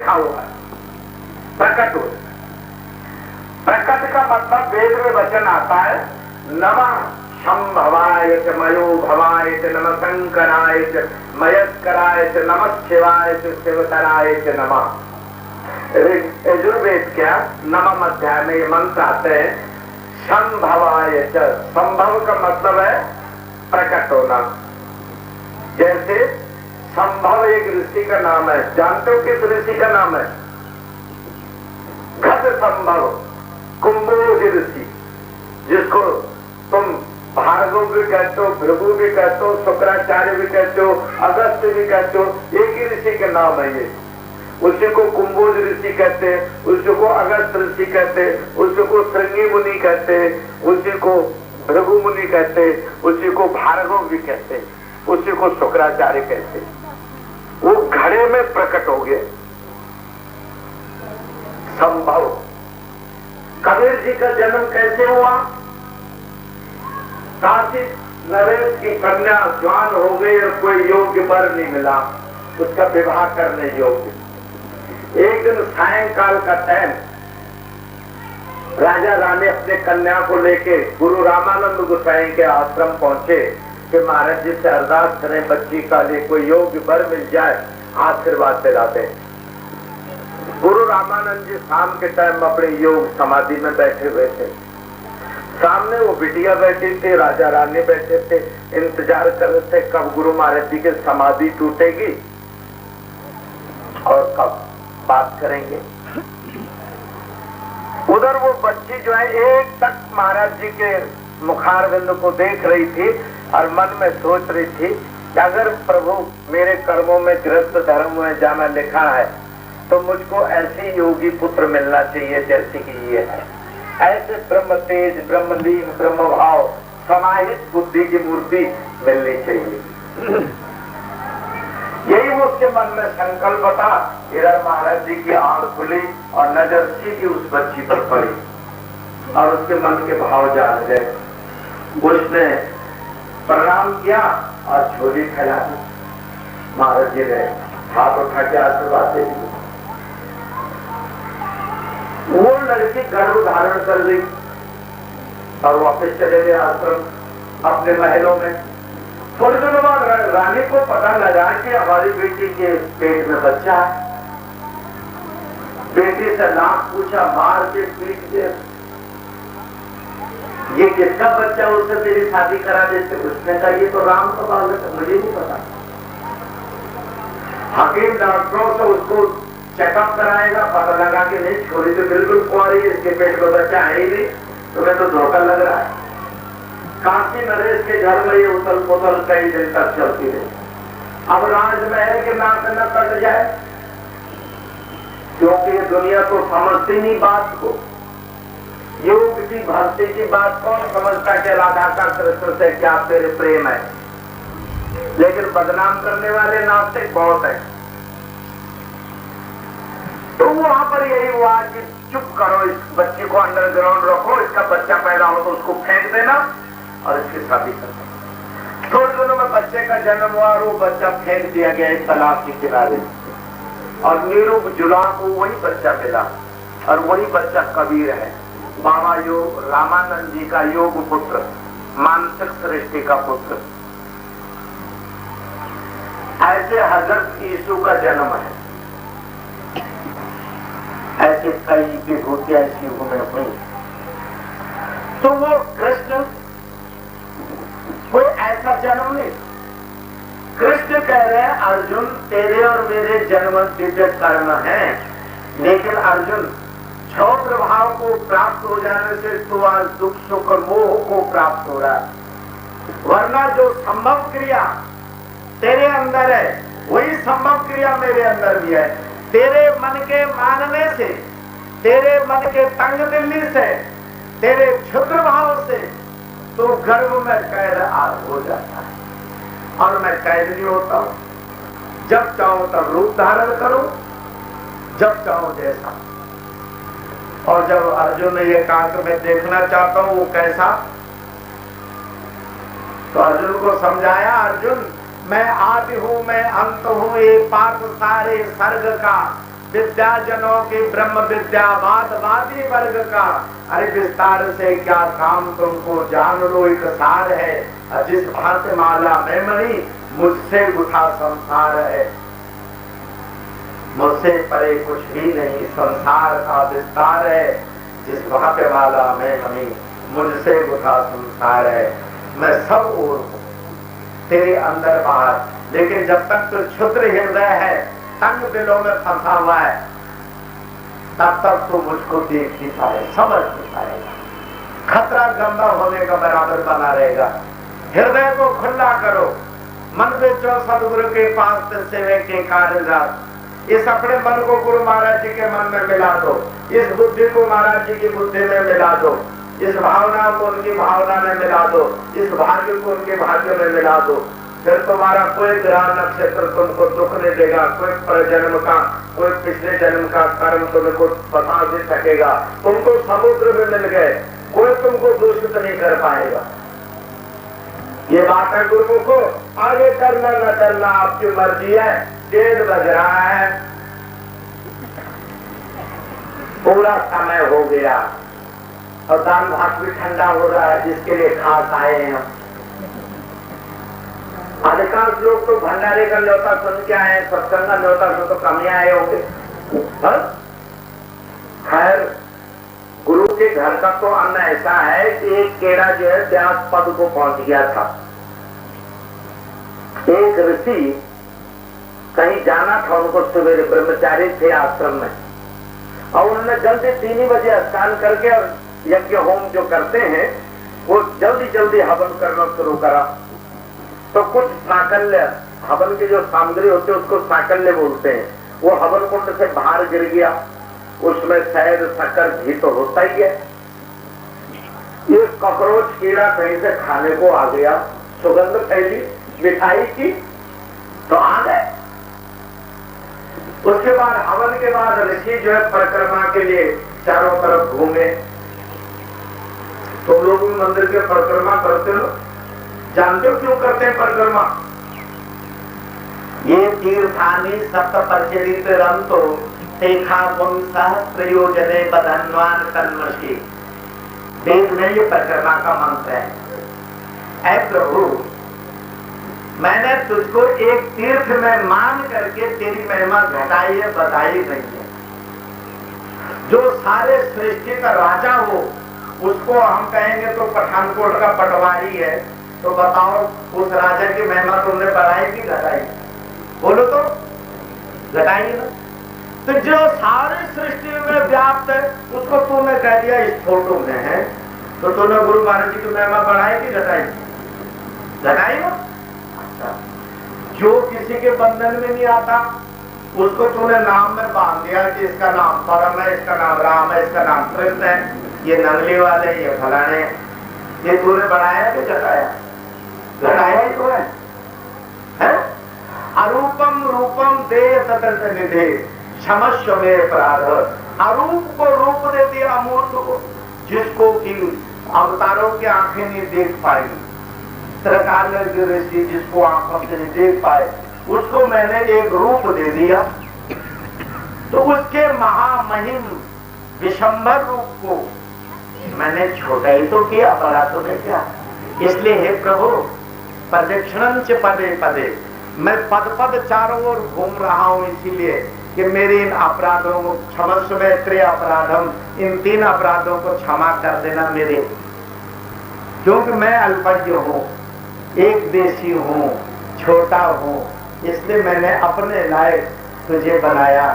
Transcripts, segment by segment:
लिखा हुआ है, प्रकट हो। प्रकट का मतलब वेद में वचन आता है, नमः शंभवाय च मयो भवाय च नमः शंकराय च मयस्कराय च नमः शिवाय च शिवतराय च नमः। यजुर्वेद क्या नवम अध्याय में ये मंत्र आते हैं, संभवाय च। संभव का मतलब है प्रकट होना। जैसे संभव एक ऋषि का नाम है, जानते हो किस ऋषि का नाम है? घट संभव, कुंभोज ऋषि, जिसको तुम भार्गव भी कहते हो, भृगु भी कहते हो, शुक्राचार्य भी कहते हो, अगस्त्य भी कहते हो, एक ही ऋषि के नाम है ये। उसी को कुंभोज ऋषि कहते हैं, उसी को अगस्त ऋषि कहते हैं, उसी को श्रृंगी मुनि कहते हैं, उसी को भृगु मुनि कहते हैं, उसी को भार्गव भी कहते हैं, उसी को शुक्राचार्य कहते हैं। वो घड़े में प्रकट हो गए। संभव। कबीर जी का जन्म कैसे हुआ? काशी नरेश की कन्या जवान हो गई और कोई योग्य वर नहीं मिला उसका विवाह करने योग्य। एक दिन सायंकाल का टाइम राजा रानी अपने कन्या को लेके गुरु रामानंद गोसाई के आश्रम पहुंचे कि महाराज जी से अरदास करें बच्ची का लिए कोई योग्य वर मिल जाए, आशीर्वाद दिलाते। गुरु रामानंद जी शाम के टाइम अपने योग समाधि में बैठे हुए थे। सामने वो बिटिया बैठी थी, राजा रानी बैठे थे, इंतजार कर रहे थे कब गुरु महाराज जी की समाधि टूटेगी और कब बात करेंगे। उधर वो बच्ची जो है एक तक महाराज जी के मुखारविंद को देख रही थी और मन में सोच रही थी कि अगर प्रभु मेरे कर्मों में गृहस्थ धर्म में जाना लिखा है तो मुझको ऐसी योगी पुत्र मिलना चाहिए जैसे कि ये है। ऐसे ब्रह्म तेज, ब्रह्मलीन, ब्रह्म भाव समाहित बुद्धि की मूर्ति मिलनी चाहिए। यही वो उसके मन में संकल्प था। इधर महाराज जी की आंख खुली और नजर सीधी उस बच्ची पर पड़ी और उसके मन के भाव जान गए। उसने प्रणाम किया और झोली फैला दी। महाराज जी ने हाथ उठा के आशीर्वाद दे दिया। वो लड़की गर्भ धारण कर ली और वापस चले गए आश्रम अपने महलों में। थोड़ी दिनों बाद रानी को पता लगा कि हमारी बेटी के पेट में बच्चा है। बेटी से नाक पूछा, मार के पीट के, ये किसका बच्चा? उससे तेरी शादी करा देते। उसने कहा ये तो राम का बालक है, मुझे नहीं पता। हकीम डॉक्टरों से उसको चेकअप कराएगा, पता लगा कि नहीं छोरी तो बिल्कुल कुंवारी है, इसके पेट में बच्चा है ही नहीं, तुम्हें तो धोखा लग रहा है। काशी नरेश के घर में ये उथल पुथल कई दिन तक चलती रही। अब राजमहल के नाम से न कट जाए, क्योंकि ये दुनिया तो समझती नहीं बात को। योग की भक्ति की बात कौन समझता कि राधा का कृष्ण से क्या तेरे प्रेम है, लेकिन बदनाम करने वाले नास्तिक बहुत है। तो वहां पर यही हुआ कि चुप करो, इस बच्चे को अंडरग्राउंड रखो, इसका बच्चा पैदा हो तो उसको फेंक देना और इसकी शादी कर देना। थोड़े दिनों में बच्चे का जन्म हुआ और वो बच्चा फेंक दिया गया एक तालाब के किनारे और नीरू जुला को वही बच्चा मिला और वही बच्चा कबीर है, बाबा योग रामानंद जी का योग पुत्र, मानसिक सृष्टि का पुत्र। ऐसे हजरत यीशु का जन्म है। ऐसे कई विभूतियां इस युग में हुई। तो वो कृष्ण कोई ऐसा जन्म नहीं। कृष्ण कह रहे हैं अर्जुन तेरे और मेरे जन्म दिव्य कर्म है, लेकिन अर्जुन क्षौत्र भाव को प्राप्त हो जाने से तो आज दुख सुख और मोह को प्राप्त हो रहा है। वरना जो संभव क्रिया तेरे अंदर है वही संभव क्रिया मेरे अंदर भी है। तेरे मन के मानने से, तेरे मन के तंग दिल्ली से, तेरे क्षुद्र भाव से तो गर्भ में कैद हो जाता है और मैं कैद नहीं होता हूं। जब चाहो तब रूप धारण करो, जब चाहो जैसा। और जब अर्जुन ने यह कहा कि मैं देखना चाहता हूं वो कैसा, तो अर्जुन को समझाया, अर्जुन मैं आदि हूं, मैं अंत हूं, ये पार्थ सारे सर्ग का विद्याजनों की ब्रह्म विद्या वादी वर्ग का, अरे विस्तार से क्या काम तुमको, जान लो एक सार है। जिस भांति माला में मणि मुझसे गुथा संसार है, मुझसे परे कुछ भी नहीं, संसार का विस्तार है। जिस भांति माला में मणि मुझसे गुथा संसार है, मैं सब ओर हूं तेरे अंदर बाहर। लेकिन जब तक तो क्षुद्र हृदय है, तंग दिलों में फंसा हुआ है, तब तक तो मुझको देख नहीं पाए, समझ नहीं पाएगा, खतरा गंदा होने का बराबर बना रहेगा। हृदय को खुला करो, मन बेचो सदगुरु के पास सेवे के कागजात। इस अपने मन को गुरु महाराज जी के मन में मिला दो, इस बुद्धि को महाराज जी की बुद्धि में मिला दो, इस भावना को उनकी भावना में मिला दो, इस भाग्य को उनके भाग्य में मिला दो। फिर तुम्हारा कोई ग्रह नक्षत्र तुमको दुख नहीं देगा, कोई परजन्म का, कोई पिछले जन्म का कर्म तुमको बता दे सकेगा। तुमको समुद्र में मिल गए, कोई तुमको दूषित नहीं कर पाएगा। ये बात है गुरु को, आगे करना न करना आपकी मर्जी है। 1:30 बज रहा है, पूरा समय हो गया और दान भात भी ठंडा हो रहा है, जिसके लिए खास आए हैं। अधिकांश लोग तो भंडारे का न्योता सुन के आए, सत्संग का न्योता सुन तो कम ही आए होंगे। खैर, गुरु के घर का तो अन्न ऐसा है कि एक केड़ा जो है व्यास पद को पहुंच गया था। एक ऋषि कहीं जाना था, उनको सवेरे, ब्रह्मचारी थे आश्रम में, और उन्होंने जल्दी 3 बजे स्नान करके और यज्ञ होम जो करते हैं वो जल्दी जल्दी हवन करना शुरू करा। तो कुछ साकल्य, हवन की जो सामग्री होती है उसको साकल्य बोलते हैं, वो हवन कुंड से बाहर गिर गया। उसमें शहद शक्कर घी तो होता ही है। ये कॉकरोच कीड़ा कहीं से खाने को आ गया, सुगंध फैली मिठाई की, तो आ गए। उसके बाद हवन के बाद ऋषि जो है परिक्रमा के लिए चारों तरफ घूमे। तुम लोग मंदिर के परिक्रमा करते हो, जानते हो क्यों करते हैं परिक्रमा? ये तीर्थानी सप्त प्रचलित रंतो तेखा वंशः प्रयोजने बधन्वान तन्मषि। वेद में ये परिक्रमा का मंत्र है। ऐ प्रभु, मैंने तुझको एक तीर्थ में मान करके तेरी महिमा घटाई है, बताई नहीं है। जो सारे सृष्टि का राजा हो उसको हम कहेंगे तो पठानकोट का पटवारी है, तो बताओ उस राजा की महिमा तुमने बढ़ाई कि घटाई? बोलो तो, घटाई ना। तो जो सारी सृष्टि में व्याप्त है उसको तूने कह दिया इस फोटो में है, तो तूने गुरु महाराज जी की महिमा बढ़ाई कि घटाई? घटाई ना। अच्छा, जो किसी के बंधन में नहीं आता उसको तूने नाम में बांध दिया कि इसका नाम परम है, इसका नाम राम है, इसका नाम कृष्ण है, ये नंगली वाले, ये फलाने। ये तूने बढ़ाया कि घटाया? घटाया ही तो है। अरूपम रूपम दे तदर्थ निधे क्षमस्व में अपराध। अरूप को रूप दे दिया अमूर्त को, जिसको कि अवतारों की आंखें नहीं देख पाएगी, सरकार ऋषि जिसको आंखों से नहीं देख पाए, उसको मैंने एक रूप दे दिया। तो उसके महामहिम विशंबर रूप को मैंने छोटा ही तो किया, बड़ा तो नहीं किया। इसलिए हे प्रभु, प्रदक्षिणं च पदे पदे, मैं पद पद चारों ओर घूम रहा हूं, इसीलिए कि मेरे इन अपराधों को क्षमस्व में त्रय अपराधम, इन 3 अपराधों को क्षमा कर देना मेरे, क्योंकि मैं अल्पज्ञ हूं, एक देशी हूं, छोटा हूं, इसलिए मैंने अपने लायक तुझे बनाया।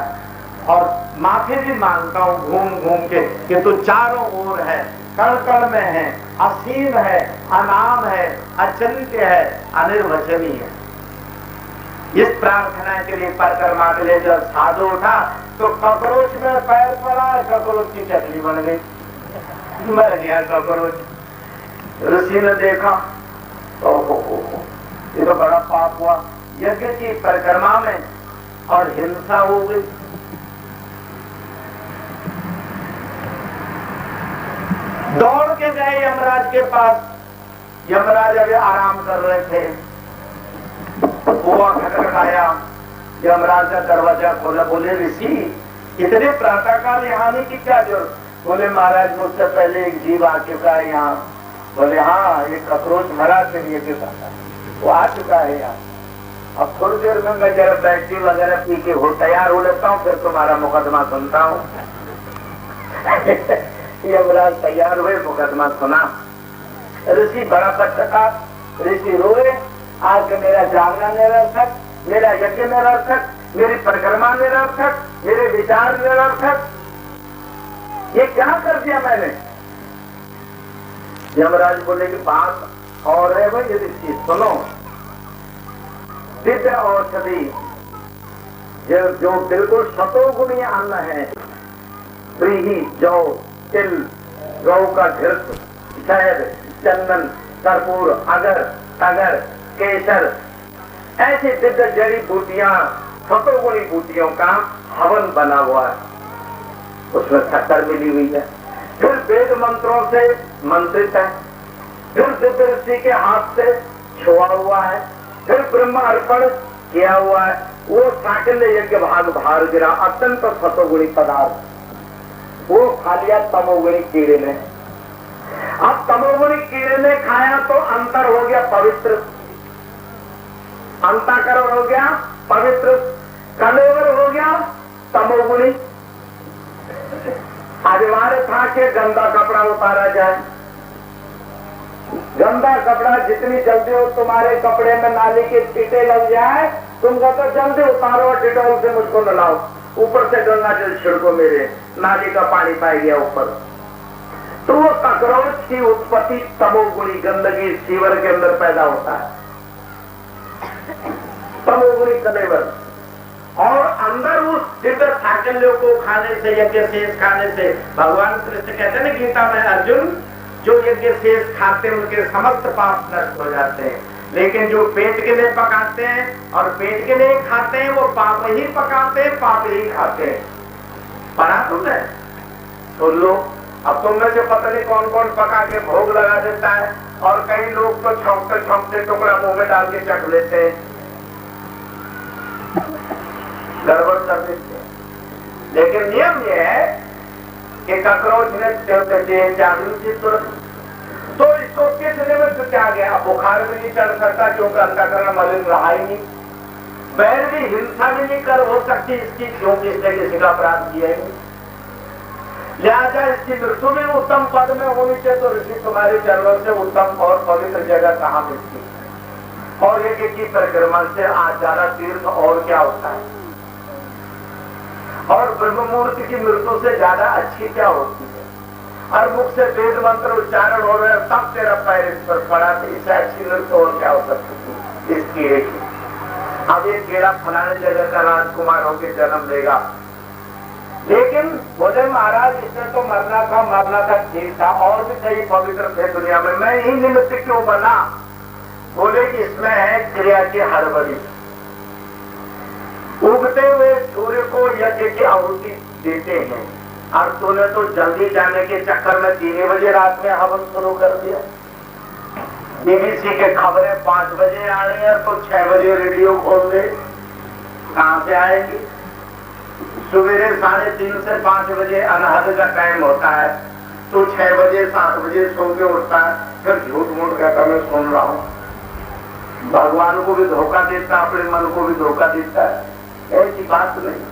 और माफी भी मांगता हूं घूम घूम के कि तू चारों ओर है, कण कण में है, असीम है, अनाम है, अचिंत्य है, अनिर्वचनीय है। इस प्रार्थना के लिए, परिक्रमा के लिए जब साधु उठा तो कॉकरोच में पैर पड़ा, कॉकरोच की चटनी बन गई, मर गया कॉकरोच। ऋषि ने देखा, ओहो, ये तो बड़ा पाप हुआ। यज्ञ की परिक्रमा में और हिंसा हो गई। दौड़ के गए यमराज के पास। यमराज अभी आराम कर रहे थे, वो खटखटाया, यमराज का दरवाजा खोला, बोले ऋषि इतने प्रातःकाल यहाँ आने की क्या जरूरत? बोले महाराज मुझसे पहले एक जीव आ चुका है यहाँ। बोले हाँ, एक अखरोट मरा के लिए के साथ वो आ चुका है यहाँ। अब थोड़ी देर में मैं जरा बैटरी वगैरह पी के हो तैयार हो लेता हूँ, फिर तुम्हारा मुकदमा सुनता हूँ। यमराज तैयार हुए, मुकदमा सुना। ऋषि बड़ा पश्चाताप, ऋषि रोए, आज मेरा जागना निरर्थक, मेरा यज्ञ निरर्थक, मेरी परिक्रमा निरर्थक, मेरे विचार निरर्थक, ये क्या कर दिया मैंने? यमराज बोले कि बात और है भाई, यदि सुनो। दिव्य औषधि जो बिल्कुल शतोगुणी अन्न है, व्रीहि, जौ, तिल, गौ का घृत, शहद, चंदन, कर्पूर, अगर, तगर, केसर, ऐसी दिव्य जड़ी बूटियां, शतोगुणी बूटियों का हवन बना हुआ है, उसमें शक्कर मिली हुई है। फिर वेद मंत्रों से मंत्रित है, फिर दिव्य ऋषि के हाथ से छुआ हुआ है, फिर ब्रह्म अर्पण किया हुआ है। वो साकल्य यज्ञ भाग भार गिरा, अत्यंत सतोगुणी पदार्थ वो खा लिया तमोगुणी कीड़े ने। अब तमोगुणी कीड़े ने खाया तो अंतर हो गया पवित्र, अंतःकरण हो गया पवित्र, कलेवर हो गया तमोगुणी। अनिवार्य था कि गंदा कपड़ा उतारा जाए। गंदा कपड़ा जितनी जल्दी हो तुम्हारे कपड़े में नाली के छींटे लग जाए, तुम कहते जल्दी उतारो और डिटॉल से मुझको नलाओ, ऊपर से गंगा जल छिड़को, मेरे नाली का पानी पाई गया ऊपर। तो वो ककरोच की उत्पत्ति तमोगुणी गंदगी सीवर के अंदर पैदा होता है, तमोगुणी कलेवर। और अंदर उस दिव्य साकल्यों को खाने से, यज्ञ शेष खाने से, भगवान कृष्ण कहते हैं ना गीता में, अर्जुन जो यज्ञ शेष खाते हैं उनके समस्त पाप नष्ट हो जाते हैं, लेकिन जो पेट के लिए पकाते हैं और पेट के लिए खाते हैं वो पाप ही पकाते हैं, पाप ही खाते हैं। पढ़ा तुमने? सुन लो। अब तुम में से पता नहीं कौन कौन पका के भोग लगा देता है, और कई लोग तो छौंकते छौंकते टुकड़ा मुंह में डाल के चख लेते हैं, गड़बड़ कर देते हैं। लेकिन नियम यह है कि ककरोच ने जागृति तुरंत, तो इसको किस निमित्त क्या गया? बुखार भी नहीं चढ़ सकता क्योंकि अंतःकरण मलिन रहा ही नहीं, बैर भी हिंसा भी नहीं कर हो सकती इसकी क्योंकि इसने किसी का अपराध किया ही नहीं। लिहाजा इसकी मृत्यु भी उत्तम पद में होनी चाहिए। तो ऋषि तुम्हारे चरणों से उत्तम और पवित्र जगह कहाँ मिलती? और एक की परिक्रमा से आज ज्यादा तीर्थ और क्या होता है? और ब्रह्ममूर्ति की मृत्यु से ज्यादा अच्छी क्या होती है? हर मुख से वेद मंत्र उच्चारण हो रहे, तब तेरा पैर इस पर पड़ा, तो इससे अच्छी मृत्यु और क्या हो सकती है इस कीड़े की? अब ये कीड़ा फलाने जगह का राजकुमार होकर जन्म लेगा, लेकिन बोले महाराज इसने तो मरना था ठीक था, और भी कई पवित्र थे दुनिया में, मैं ही निमित्त क्यों बना? बोले कि इसमें है क्रिया की हड़बड़ी। उगते हुए सूर्य को यज्ञ की आहुति देते हैं, और तूने तो जल्दी जाने के चक्कर में 3 बजे रात में हवन शुरू कर दिया। बीबीसी के खबरें 5 बजे आ रही है तो 6 बजे रेडियो खोल दे, कहां से आएंगी? सवेरे 3:30 से 5 बजे अनहद का टाइम होता है, तो 6 बजे 7 बजे सो के उठता है, फिर झूठ मूठ कहता मैं सुन रहा हूँ। भगवान को भी धोखा देता, अपने मन को भी धोखा देता है। ऐसी बात नहीं,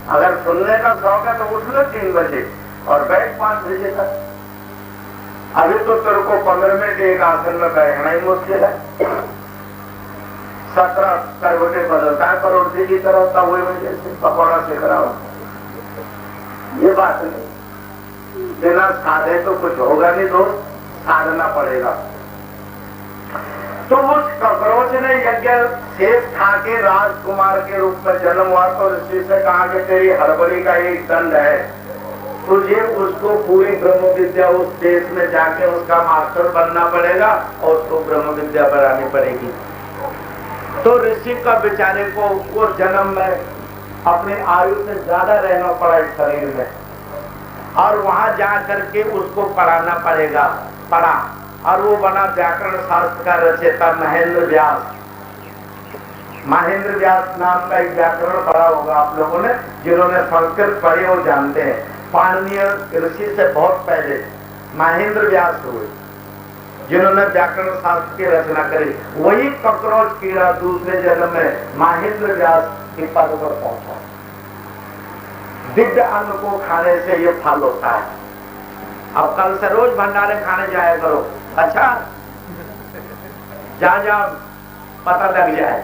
अगर सुनने का शौक है तो उठ लो 3 बजे और बैठ 5 बजे तक। अभी तो तेरे को 15 मिनट एक आसन में बैठना ही मुश्किल है, 17 करवटे बदलता है करोड़ती की तरह, तब वही वजह से पकौड़ा सीख रहा हूं। ये बात नहीं, बिना साधे तो कुछ होगा नहीं, तो साधना पड़ेगा। तो उस ककरोच ने यज्ञ शेष खा के राजकुमार के रूप में जन्म हुआ, तो ऋषि से कहा कि तेरी हड़बड़ी का एक दंड है, तुझे उसको पूरी ब्रह्म विद्या उस देश में जाके उसका मास्टर बनना पड़ेगा और उसको ब्रह्म विद्या बढ़ानी पड़ेगी। तो ऋषि का बेचारे को वो जन्म में अपने आयु से ज्यादा रहना पड़ा इस शरीर में, और वहां जा करके उसको पढ़ाना पड़ेगा। पढ़ा और वो बना व्याकरण शास्त्र का रचयिता महेंद्र व्यास। महेंद्र व्यास नाम का एक व्याकरण पढ़ा होगा आप लोगों ने, जिन्होंने संस्कृत पढ़े वो जानते हैं। पाणिनीय ऋषि से बहुत पहले महेंद्र व्यास हुए, जिन्होंने व्याकरण शास्त्र की रचना करी। वही कॉकरोच कीड़ा दूसरे जन्म में महेंद्र व्यास के पद पर पहुंचा। दिव्य अन्न को खाने से ये फल होता है। अब कल से रोज भंडारे खाने जाया करो, अच्छा जा जा पता लग जाए,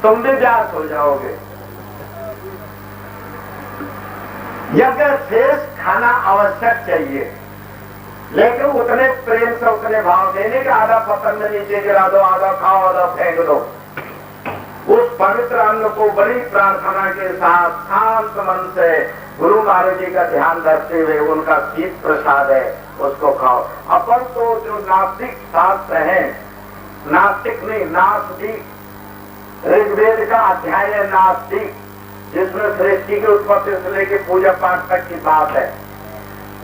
तुम भी व्यास हो जाओगे। यज्ञ शेष खाना आवश्यक चाहिए, लेकिन उतने प्रेम से उतने भाव देने के आधा पतंग नीचे गिरा दो, आधा खाओ, आधा फेंक दो। उस पवित्र अन्न को बड़ी प्रार्थना के साथ शांत मन से गुरु महाराज जी का ध्यान रखते हुए उनका शीत प्रसाद है उसको खाओ। अपन तो जो नास्तिक शास्त्र है, नास्तिक नहीं नास्तिक, ऋग्वेद का अध्याय है नास्तिक, जिसमें सृष्टि की उत्पत्ति से लेकर पूजा पाठ तक की बात है।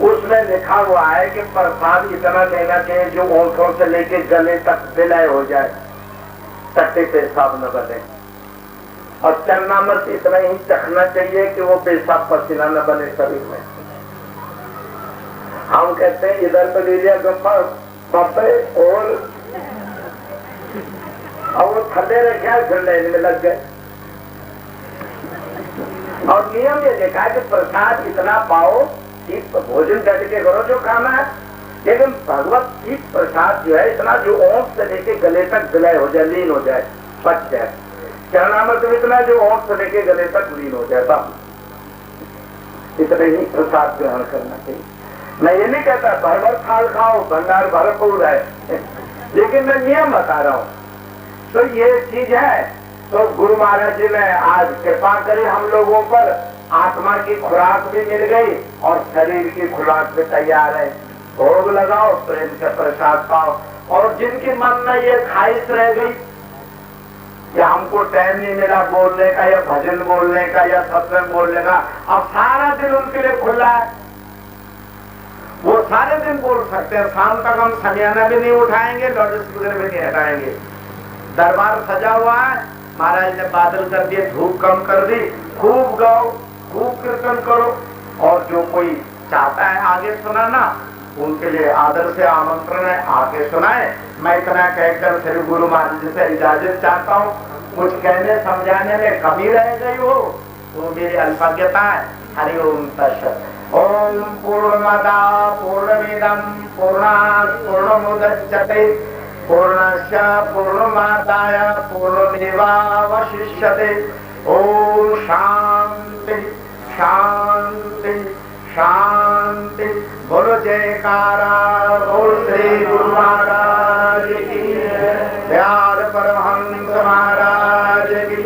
उसमें लिखा हुआ है कि प्रसाद इतना लेना चाहिए जो ओंठों से लेकर गले तक विलय हो जाए, तट्टे पेशाब न बने, और चरनामत इतना ही चखना चाहिए कि वो पेशाब पसीना न बने शरीर में। हम कहते हैं इधर तो ले लिया गप्पा बापे और वो थल्ले रखे झंडे में लग गए। और नियम ये देखा है कि प्रसाद इतना पाओ कि भोजन डट के करो जो खाना है, लेकिन भगवत की प्रसाद जो है इतना जो ओंठ से लेके गले तक विलय हो जाए, लीन हो जाए, पच जाए। चरणामृत में इतना जो ओंठ से लेके गले तक लीन हो जाए, बस इतने ही प्रसाद ग्रहण करना चाहिए। मैं ये नहीं कहता भर भर थाल खाओ, भंडार भरपूर है, लेकिन मैं नियम बता रहा हूँ। तो ये चीज है। तो गुरु महाराज जी ने आज कृपा करी हम लोगों पर, आत्मा की खुराक भी मिल गई और शरीर की खुराक भी तैयार है। भोग लगाओ, प्रेम से प्रसाद पाओ। और जिनकी मन में ये ख्वाहिश रह गई कि हमको टाइम नहीं मिला बोलने का या भजन बोलने का या सत्संग बोलने का, अब सारा दिन उनके लिए खुला है, वो सारे दिन बोल सकते हैं। शाम तक हम समियाना भी नहीं उठाएंगे, लाउड स्पीकर भी नहीं हटाएंगे। दरबार सजा हुआ है, महाराज ने बादल कर दिए, धूप कम कर दी, खूब गाओ, खूब कीर्तन करो। और जो कोई चाहता है आगे सुनाना, उनके लिए आदर से आमंत्रण है, आगे सुनाए। मैं इतना कहकर श्री गुरु महाराज जी से इजाजत चाहता हूँ। कुछ कहने समझाने में कमी रह गई हो वो मेरी अल्पज्ञता है। हरि ओम तत्सत्। ओम पूर्णमदा पूर्णमिदं पूर्णात् पूर्णमुदच्यते पूर्णस्य पूर्णमादाय पूर्णमेवावशिष्यते। ओम शांति शांति शांति। बोलो जयकारा बोल श्री गुरु महाराज की, दयाल परमहंस महाराज की,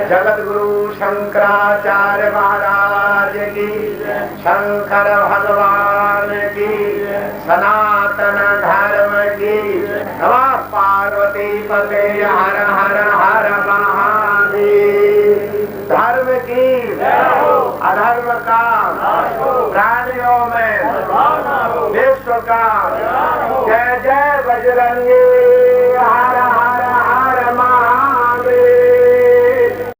जगत गुरु शंकराचार्य महाराज की, शंकर भगवान की, सनातन धर्म की। नमः पार्वती पते हर हर हर महादेव। धर्म की अधर्म का प्राणियों में विश्व का जय जय बजरंगी।